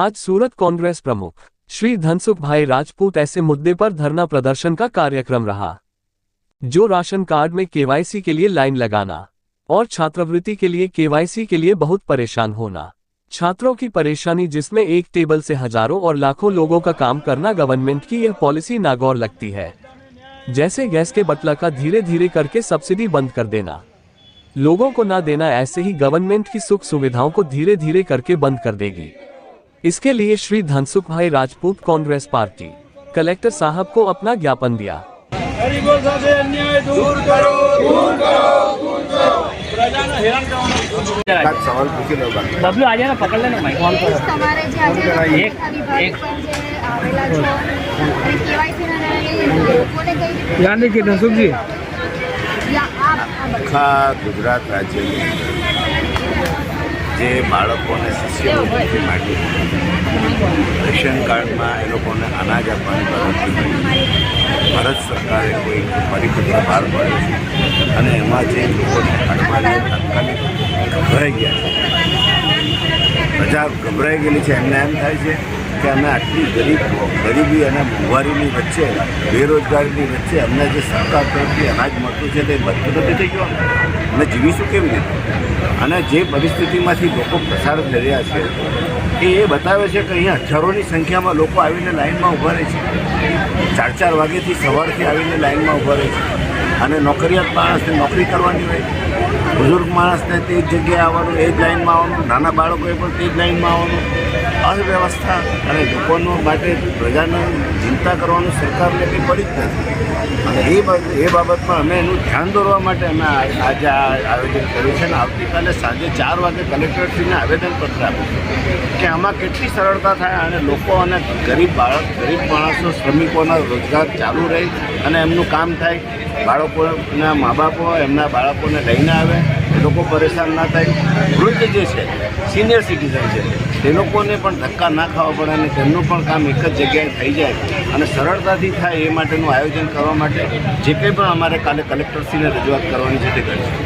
आज सूरत कांग्रेस प्रमुख श्री धनसुख भाई राजपूत ऐसे मुद्दे पर धरना प्रदर्शन का कार्यक्रम रहा जो राशन कार्ड में केवाईसी के लिए लाइन लगाना और छात्रवृत्ति के लिए केवाईसी के लिए बहुत परेशान होना, छात्रों की परेशानी जिसमें एक टेबल से हजारों और लाखों लोगों का काम करना, गवर्नमेंट की यह पॉलिसी नागौर लगती है। जैसे गैस के बटला का धीरे धीरे करके सब्सिडी बंद कर देना, लोगों को ना देना, ऐसे ही गवर्नमेंट की सुख सुविधाओं को धीरे धीरे करके बंद कर देगी। इसके लिए श्री धनसुख भाई राजपूत कांग्रेस पार्टी कलेक्टर साहब को अपना ज्ञापन दिया। गरीबों से अन्याय दूर करो, दूर करो, दूर करो। सवाल पूछी लो बबलू आ जाना, पकड़ लेना माइक ऑन करो। તમારે જે આજે એક આવેલા છો અને કેવાયસી ના લોકોને કઈ રીતે યાદ નહીં કે ધનસુખજી આખા ગુજરાત રાજ્યની જે બાળકોને શિષ્યવૃત્તિ માટે રેશન કાર્ડમાં એ લોકોને અનાજ આપવાની પ્રવૃત્તિ ભારત સરકારે કોઈ પરિપત્ર બહાર પાડ્યો છે અને એમાં જે લોકોને કાર્ડમાં તાત્કાલિક ગભરાઈ ગયા છે, પ્રજા ગભરાઈ ગયેલી છે, એમને એમ થાય છે કે અમે આટલી ગરીબી અને મોંઘવારીની વચ્ચે, બેરોજગારીની વચ્ચે અમને જે સરકાર તરફથી અનાજ મળતું છે તે બધું નથી થઈ ગયું, અમે જીવીશું કેવી રીતે? અને જે પરિસ્થિતિમાંથી લોકો પસાર થઈ રહ્યા છે એ બતાવે છે કે અહીંયા હજારોની સંખ્યામાં લોકો આવીને લાઇનમાં ઊભા રહે છે, 4 વાગ્યાથી સવારથી આવીને લાઇનમાં ઊભા રહે છે અને નોકરિયાત માણસને નોકરી કરવાની હોય, બુઝુર્ગ માણસને તે જ જગ્યાએ આવવાનું, એ જ લાઇનમાં આવવાનું, નાના બાળકોએ પણ તે જ લાઇનમાં આવવાનું, અવ્યવસ્થા અને લોકોનો માટે પ્રજાને ચિંતા કરવાનું સરકારને કંઈ પડી જ નથી અને એ બાબતમાં અમે એનું ધ્યાન દોરવા માટે અમે આજે આ આયોજન કર્યું છે અને આવતીકાલે સાંજે 4 વાગે કલેક્ટરશ્રીને આવેદનપત્ર આપ્યું કે આમાં કેટલી સરળતા થાય અને લોકો અને ગરીબ માણસો, શ્રમિકોના રોજગાર ચાલુ રહે અને એમનું કામ થાય, બાળકોના મા બાપો એમના બાળકોને લઈને આવે, એ લોકો પરેશાન ના થાય, વૃદ્ધ જે છે, સિનિયર સિટીઝન છે, તે લોકોને પણ ધક્કા ના ખાવા પડે અને તેમનું પણ કામ એક જ જગ્યાએ થઈ જાય અને સરળતાથી થાય એ માટેનું આયોજન કરવા માટે જે કંઈ પણ અમારે કાલે કલેક્ટરશ્રીને રજૂઆત કરવાની છે તે કરીશું।